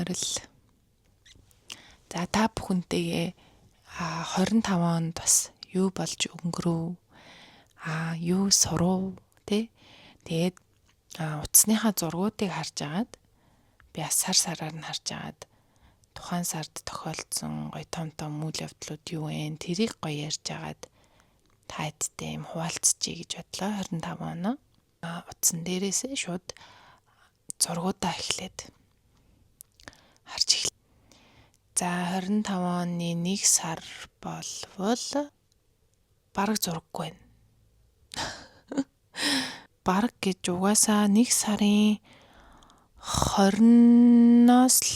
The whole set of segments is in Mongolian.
морил. За та бүхэнтэйгээ 25 онд бас юу болж өнгөрөв? Юу сурав? Тэгээд утасныхаа зургуудыг харж агаад би бас сараар нь харж агаад тухайн сард тохиолдсон гоё том үйл явдлууд юу вэ? Тэрийг гоё ярьж агаад та хэдтэй юм хуваалцчихъя гэж бодлоо 25 оноо. Утсан дээрээсээ шууд зургуудаа эхлээд харж эхэллээ. За 25 оны 1 сар болвол бараг зураггүй байна. Бараг гэж угаасаа 1 сарын 20-оос л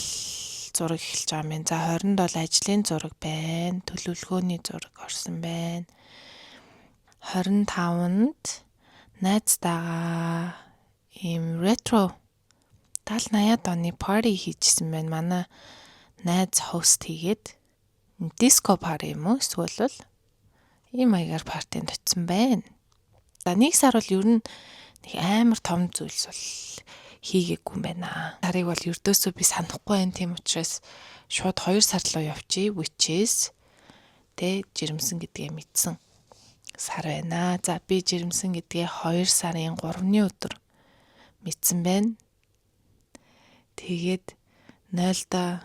зураг эхэлж байгаа юм. За 20-нд бол ажлын зураг байна. Төлөвлөгөөний зураг орсон байна. 25-нд найзтайгаа ийм ретро 70-80-аад оны парти хийжсэн байна. Манай найз хост хийгээд диско парти юм уу? Эсвэл ийм маягаар партинд очсон байна. За 1 сар бол ер нь нэг амар том зүйлс бол хийгээгүй юм байна. Тарыг бол ердөөсөө би санахгүй байна. Тийм учраас шууд 2 сар руу явчих, which is жирэмсэн гэдгээ мэдсэн сар байна. За би жирэмсэн гэдгээ 2 сарын 3-ны өдөр мэдсэн байна. Тэгээд 0-да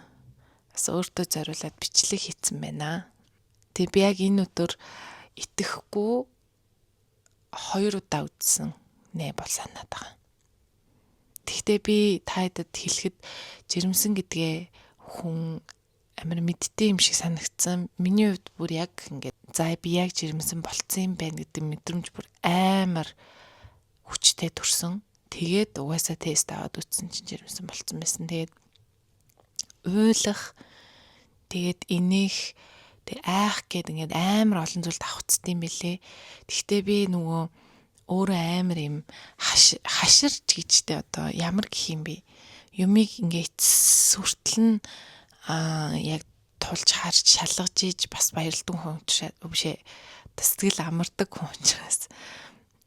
бас өөртөө зориулаад бичлэг хийсэн байна. Тэг би яг энэ өдөр итгэхгүй 2 удаа үзсэн нэ бол санаад байгаа. Тэгтээ би тааидад хэлэхэд жирэмсэн гэдгээ хүн амар мэдтэй юм шиг санагдсан. Миний хувьд бүр яг ингээд за би яг жирэмсэн болцсон юм байна гэдэг мэдрэмж бүр амар хүчтэй төрсөн. Тэгээд угаасаа тест аваад үзсэн чинь жирэмсэн болцсон байсан. Тэгээд уйлах, тэгээд инех, тэг айх гэд ингээд амар олон зүйлд авцсан юм бэлээ. Тэгтээ би нөгөө өөрөө амар юм хаширч гэжтэй одоо ямар гэх юм бэ? Юмыг ингээд сүртэл нь яг тулж харж шалгаж иж бас баярлдаг хүн бишээ. Сэтгэл амардаг хүн учраас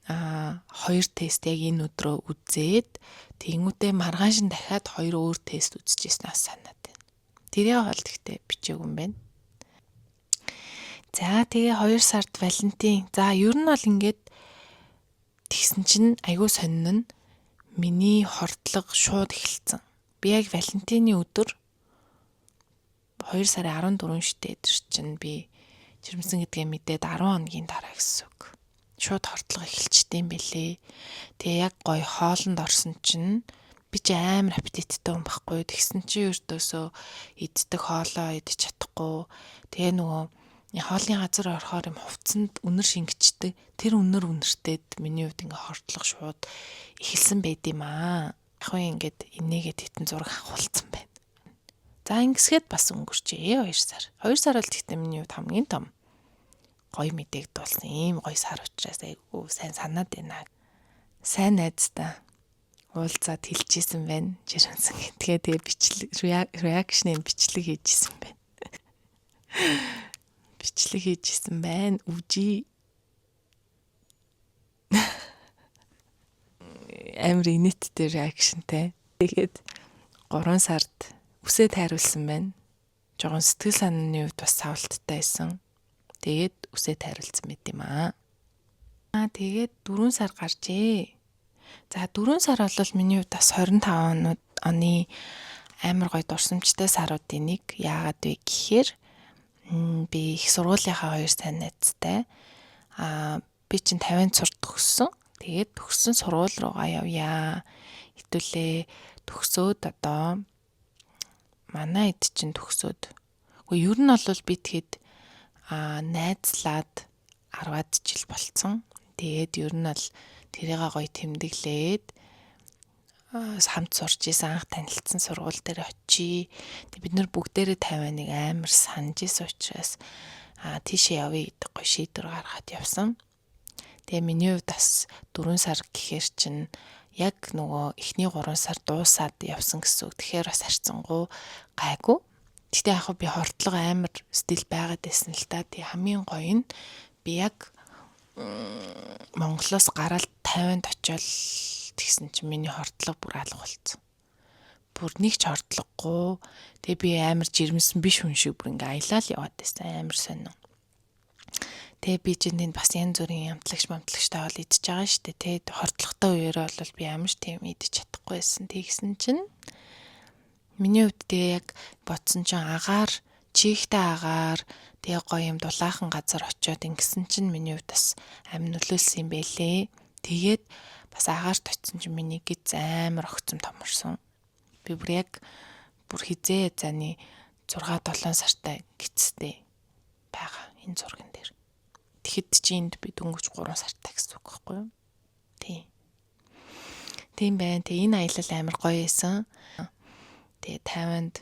2 тест яг энэ өдрөө үзээд тэнгүүтээ маргааш нь дахиад 2 өөр тест үзчихсэн бас санаад байна. Тэрээ бол гэхдээ бичээгүй юм байна. За тэгээ 2 сард Валентин. За ер нь бол ингээд тэгсэн чинь айгүй сонин нь миний хордлого шууд эхэлсэн. Би яг Валентины өдөр 2 сарын 14 шидэ өдөр чинь би жирэмсэн гэдгээ мэдээд 10 хоногийн дараа гэсэн үг. Шууд хордлого эхэлчихдээ юм бэлээ. Тэгээ яг гоё хоолнд орсон чинь би ч амар аппетиттай хүн байхгүй. Тэгсэн чинь өртөөсөө иддэг хоолоо идэж чадахгүй. Тэгээ нөгөө хоолны газар орохоор юм хувцсанд үнэр шингэчдэг. Тэр үнэртээд миний хувьд ингээ хордлого шууд эхэлсэн байд юм аа. Яг ингээд инээгээд хитэн зураг авахулсан байна. За ингэсгээд бас өнгөрчээ 2 сар. 2 сар бол тэгтээ миний хувьд хамгийн том гоё мэдээгдүүлсэн ийм гоё сар учраас айгүй сайн санаад байна. Сайн найзтай уулзаад хэлчихсэн байна. Жирэмсэн гэдгээ тэгээ бичлэг реакшны бичлэг хийжсэн байна. Бичлэг хийжсэн байна. Үжи амар инэттэй реакшнтэй. Тэгээд 3 сард үсээ тайруулсан байна. Жогон сэтгэл санааны хувьд бас савлттай байсан. Тэгээд үсээ тайруулсан мэт юм аа. Тэгээд 4 сар гарчээ. За 4 сар бол миний хувьд бас 25 оны амар гоё дурсамжтай саруудын нэг. Яагаад вэ гэхээр би их сургуулийнхаа 2 сайн найзтай. Би чинь 50-нд сурт төгссөн. Тэгээд төгссөн сургууль руугаа явъя. Хэдүүлээ төгсөөд одоо манай эд чинь төгсөөд. Уу ер нь бол би тэгэхэд найзлаад 10-аад жил болцсон. Тэгээд ер нь бол тэрийг гоё тэмдэглээд хамт сурч исэн анх танилцсан сургууль дээр очие. Тэг бид нар бүгдээрээ 51 амар санаж исэн учраас тийшээ явъя гэдэг гоё шийдвэр гаргаад явсан. Тэгээ миний хувьд бас 4 сар гэхэр чинь яг нөгөө эхний 3 сар дуусаад явсан гэсэн үг. Тэгэхээр бас харцсангуу гайгүй. Гэтэ яг би хордлого амар стил байгаад байсан л та. Тэг хамгийн гоё нь би яг Монголоос гараад 50-нд очиод тэгсэн чинь миний хордлого бүр алга болцсон. бүр нэг ч хордлогогүй. Тэгээ би амар жирэмсэн биш хүн шиг бүр ингээ аялал яваад байсан амар сонин. Тэгээ би чинь тэнд бас янз бүрийн амтлагчтай бол идчихэж байгаа шүү дээ. Тэгээ хордлоготой үеэрээ бол би амар тийм идэж чадахгүй байсан. Тэгсэн чинь миний хувьд тэгээ яг бодсон чинь агаар чихтэй агаар тэгээ гоё юм дулаахан газар очиод ингэсэн чинь миний хувьд бас амин нөлөөлсөн юм бэлээ. Тэгээд бас агаарт очисон чинь миний гиз амар огцом томорсон. Би бүр яг бүр хизээ заны 6-7 сартай гизтэй байгаа энэ зурган дээр. Тэгэхэд чи энд би дөнгөж 3 сартай гэсэн үг байхгүй юу? Тийм байна. Тэгээ энэ аялал амар гоё байсан. Тэгээ Тайванд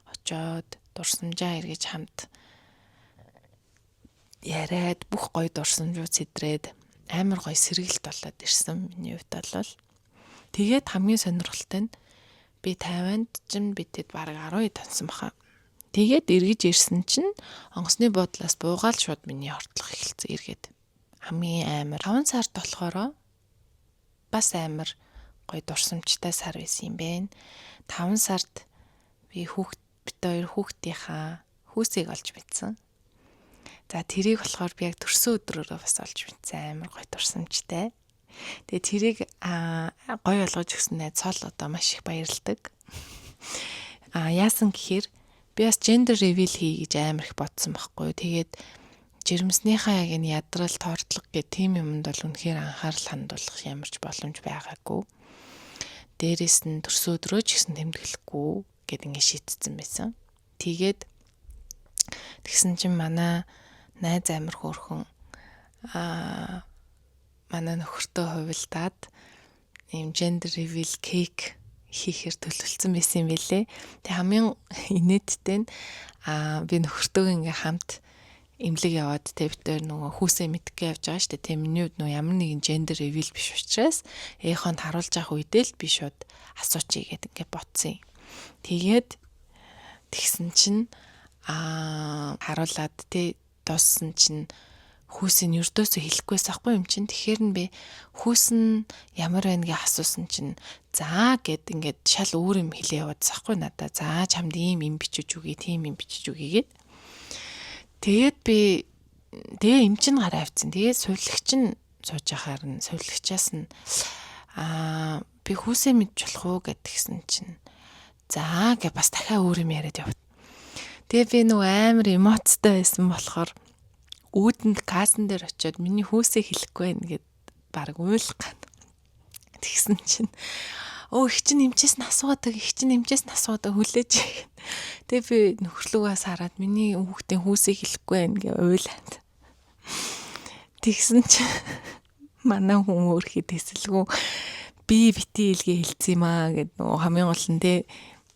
очоод дурсамжаа эргэж хамт яриад бүх гоё дурсамжууд сэдрээд амар гоё сэргэлт болоод ирсэн миний хувьд бол. Тэгээд хамгийн сонирхолтой нь би Тайванд чинь бидэд бараг 12 тансан баха. Тэгээд эргэж ирсэн чинь онгоцны буудлаас буугаал шууд миний хортлох эхэлсэн эргээд. Хамгийн амар 5 сард болохоор бас амар гоё дурсамжтай сар байсан юм байна. 5 сард би бит хоёр хүүхдийнхаа хүүсийг олж мэдсэн. За тэрийг болохоор би яг төрсөн өдрөөрөө бас олж мэдсэн амар гоё дурсамжтай. Тэгээ тэрийг гоё болгож өгсөн найз цол одоо маш их баярлдаг. Яасан гэхээр би бас gender reveal хий гэж амар их бодсон байхгүй. Тэгээд жирэмснийхаа яг энэ ядрал тоортлог гэх тийм юмд бол үнэхээр анхаарал хандуулах ямарч боломж байгаагүй. Дээрээс нь төрсөн өдрөө ч гэсэн тэмдэглэхгүй гэд ингэ шийдсэн байсан. Тэгээд тэгсэн чинь манай найз амир хөөрхөн манай нөхөртөө хувилдаад ийм gender reveal cake хийхээр төлөвлөсөн байсан юм билэ. Тэг хамгийн инээдтэй нь би нөхөртөө ингээ хамт эмнэлэг яваад тэг битээр нөгөө хүүсээ мэдгээ явж байгаа шүү дээ. Тэг миний үед нөгөө ямар нэгэн gender reveal биш учраас ээхонд харуулж явах үедээ л би шууд асуучий гэдэг ингээ ботсон юм. Тэгээд тэгсэн чинь харуулад тэг дууссан чинь хүүс нь өрдөөсөө хэлэхгүйс ахгүй юм чинь. Тэгэхээр нь би хүүс нь ямар байна гэж асуусан чинь за гэд ингээд шал өөр юм хэлээ яваадсан ахгүй надаа. За чамд ийм юм бичиж өгье, тийм юм бичиж өгье гэд. Тэгээд би им чин гараа авцсан. Тэгээд сувилагч нь сууж ахаар нь сувилагчаас нь би хүүсээ мэдж болох уу гэдгсэн чинь за гэ бас дахиад өөр юм яриад явд. Тэгээ би нөгөө амар эмоцтой байсан болохоор үүдэнд кассан дээр очиод миний хүүсээ хэлэхгүй байх гэд баг уйлах. Тэгсэн чинь их чинь эмчээс нь асуудаг хүлээж. Тэгээ би нөхрлөгөөс хараад миний хүүхдийн хүүсээ хэлэхгүй байх гэ уйлаад. Тэгсэн чинь манай хүн өөрхий тэсэлгүй би бити илгээ хэлсэн юм аа гэд нөгөө хамгийн гол нь те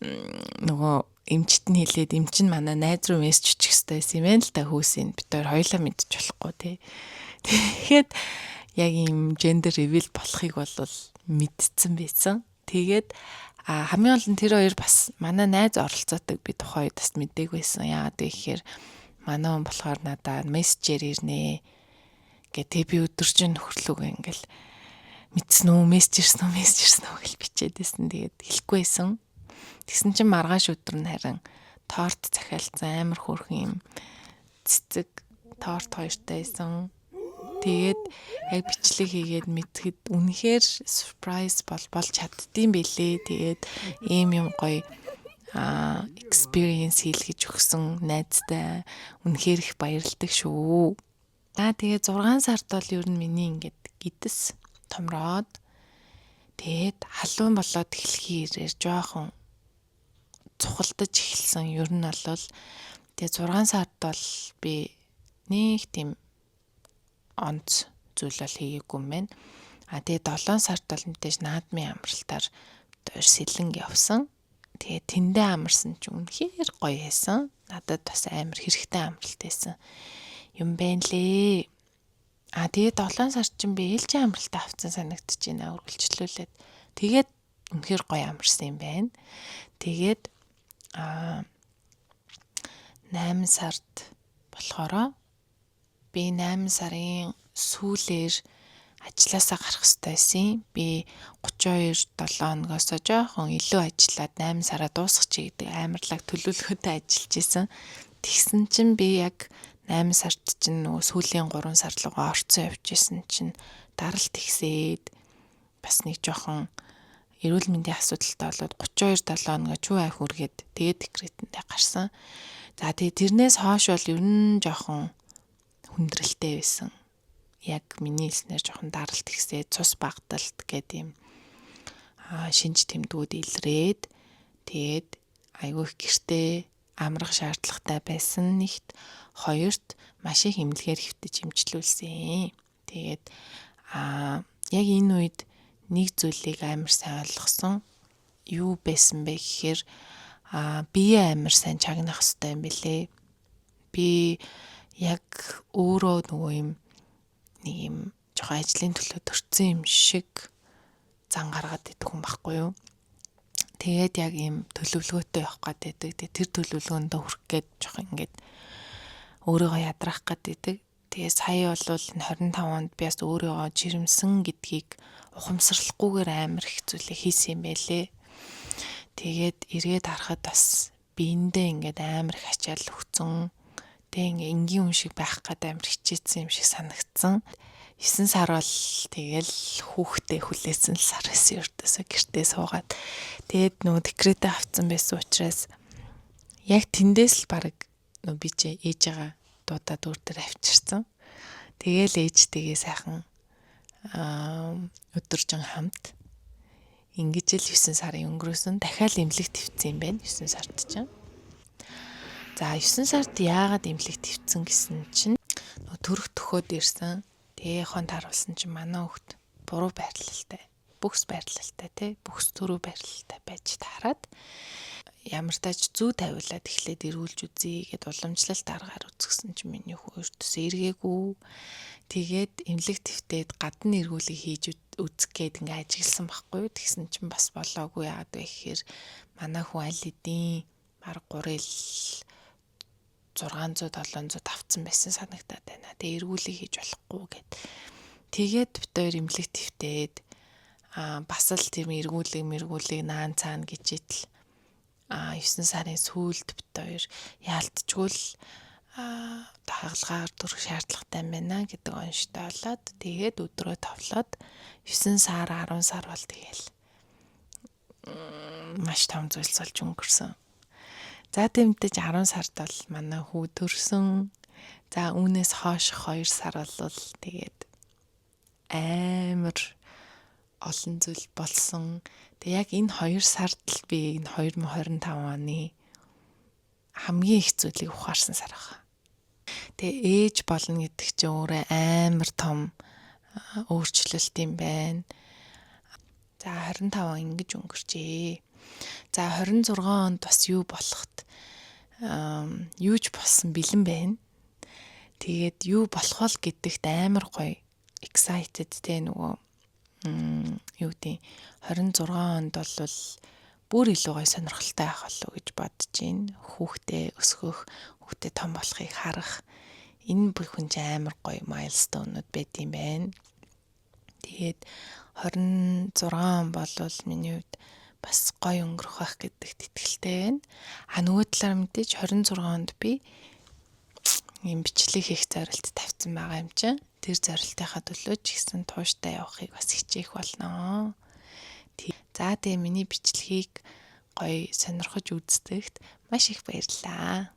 нөгөө эмчт нь хэлээд эмч нь манай найз руу мессеж өчөх хэрэгтэй байсан юм байна л та хүүсийн бид хоёр хоёулаа мэдчих болохгүй те. Тэгэхэд яг ийм gender reveal болохыг бол мэдсэн байсан. Тэгээд хамгийн гол нь тэр хоёр бас манай найз оролцоотой би тухайд бас мэдээгүй байсан. Яагаад гэхээр манай хүн болохоор надад мессежээр ирнэ гэдэг би өдөржин нөхрлөг ингээл мэдсэн үү мессеж ирсэн үү гэж бичээд байсан. Тэгээд хэлэхгүй байсан. Тэгсэн чинь маргааш өдөр нь харин торт захиалсан амар хөөрхөн юм цэцэг торт хоёртай байсан. Тэгээд яг бичлэг хийгээд мэдхэд үнэхээр surprise болж чаддсан бэлээ. Тэгээд ийм юм гоё experience хийлгэж өгсөн найзтай үнэхээр их баярлдаг шүү. Тэгээд 6 сард бол ер нь миний ингээд гидс томроод тэгээд халуун болоод эхлэхээр жоохон цухалдаж эхэлсэн. Ер нь бол тэгээ 6 сард бол би нэг тийм онц зүйл бол хийгээгүй юм байна. Тэгээ 7 сард бол мэдээж наадмын амралтаар сэлэнг явсан. Тэгээ тэндээ амарсан ч үнэхээр гоё байсан. Надад бас амар хэрэгтэй амралт байсан юм байна лээ. Тэгээ 7 сард чинь би ээлжийн амралтаа авсан санагдчихэйнэ үргэлжлүүлээд. Тэгээд үнэхээр гоё амарсан юм байна. Тэгээд 8 сард болохоро би 8 сарын сүүлээр ажлаасаа гарах хэрэгтэй байсан. Би 32-7 хоногоос жоохон илүү ажиллаад 8 сараа дуусгачих гэдэг амарлаг төлөвлөгөөтэй ажиллаж исэн. Тэгсэн чинь би яг 8 сард чинь нөгөө сүүлийн 3 сар руугаа орцсон явж исэн чинь даралт ихсээд бас нэг жоохон эрүүл мэндийн асуудалтай болоод 32-7 хоногоо чүү ай хүргээд тэгээд декретэндээ гарсан. За тэгээд тэрнээс хойш бол ер нь жоохон хүндрэлтэй байсан. Яг миний хэлснээр жоохон даралт ихсээд цус багталт гэдэг юм шинж тэмдгүүд илрээд тэгээд айгүй их гэртээ амрах шаардлагатай байсан. Нэгт хоёрт маш их эмнэлгээр хэвтэж эмчлүүлсэн. Тэгээд яг энэ үед нэг зүйлийг амар сайн ойлгосон. Юу байсан бэ гэхээр бие амар сайн чагнах хэрэгтэй юм билээ. Би яг өөрөө нөгөө юм нэг юм жоохон ажлын төлөө төрсөн юм шиг зан гаргаад идэх хүн байхгүй юу. Тэгээд яг ийм төлөвлөгөөтэй явах гэдэг. Тэр төлөвлөгөөндөө хүрэх гээд жоохон ингээд өөрийгөө ядраах гэдэг. Тэгээ сая бол 25 онд би бас өөрийгөө жирэмсэн гэдгийг ухамсарлахгүйгээр амар их зүйлээ хийсэн юм байлээ. Тэгээд эргээд харахад бас биендээ ингээд амар их ачаал өгцөн. Тэгээ ингээ энгийн хүн шиг байх гэдэг амар хичээсэн юм шиг санагдсан. 9 сар бол тэгэл хүүхдээ хүлээсэн сар байсан өртөөсөө гэртээ суугаад тэгээд нөгөө декретээ авцсан байсан учраас яг тэндээс л баг нөгөө би ч ээжээгээ дуудаад өөр дээр авчирсан. Тэгээл ээжтэйгээ сайхан өдөржин хамт ингэж л 9 сарын өнгөрөөсөн. Дахиад эмнэлэг твцсэн юм байна 9 сард чинь. За 9 сард яагаад эмнэлэг твцсэн гэсэн чинь нөгөө төрөх төхөөд ирсэн. Тэгээ хонт харуулсан чинь манай хүүхд буруу байрлалтай, бүхс байрлалтай тий, бүхс төрөө байрлалтай байж таарад ямар тач зүү тавиулаад эхлээд эргүүлж үзье гэд уламжлалт аргаар үзгсэн чинь миний хүү өртөөс эргээгүй. Тэгээд эмнэлэг твтээд гадна эргүүлэг хийж үзэх гээд ингээ ажигласан байхгүй юу. Тэгсэн чинь бас болоогүй. Яагаад вэ гэхээр манай хүү аль хэдийн баг 3 ил 600-700 авцсан байсан санагдаад байна. Тэгээ эргүүлэг хийж болохгүй гэд. Тэгээд бит хоёр эмнэлэг твтээд бас л тийм эргүүлэг наан цаана гэж итл 9 сарын сүүлд бит хоёр яалтчгүй л хагалгаар дөрөх шаардлагатай байна гэдэг онцтой болоод тэгээд өдрөө товлоод 9 сар 10 сар бол тэгээл маш том зүйлс болж өнгөрсөн. За тэмдэж 10 сард бол манай хүү төрсөн. За үүнээс хойш 2 сар бол тэгээд амар олон зүйл болсон. Тэг яг энэ 2 сард л би энэ 2025 оны хамгийн их зүйлийг ухаарсан сар байна. Тэгээ ээж болно гэдэг чинь өөрөө амар том өөрчлөлт юм байна. За 25 ингэж өнгөрчээ. За 26 онд бас юу болохт юуж болсон бэлэн байна. Тэгээд юу болох вэ гэдэгт амар гоё excited те нөгөө юу гэдэг 26 онд бол бүр илүү гоё сонирхолтой байх болов гэж бодож байна. Хүүхдээ өсгөх, хүүхдээ том болохыг харах энэ бүхэн амар гоё milestone-ууд байд юм байна. Тэгээд 26 он болвол миний хувьд бас гоё өнгөрөх байх гэдэгт итгэлтэй байна. Нөгөө талаар мэдээж 26 онд би юм бичлэг хийх зорилт тавьсан байгаа юм чинь. Тэр зорилтынхаа төлөө ч гэсэн тууштай явахыг бас хичээх болно. За тэгээ миний бичлэгийг гоё сонирхож үздэгт маш их баярлалаа.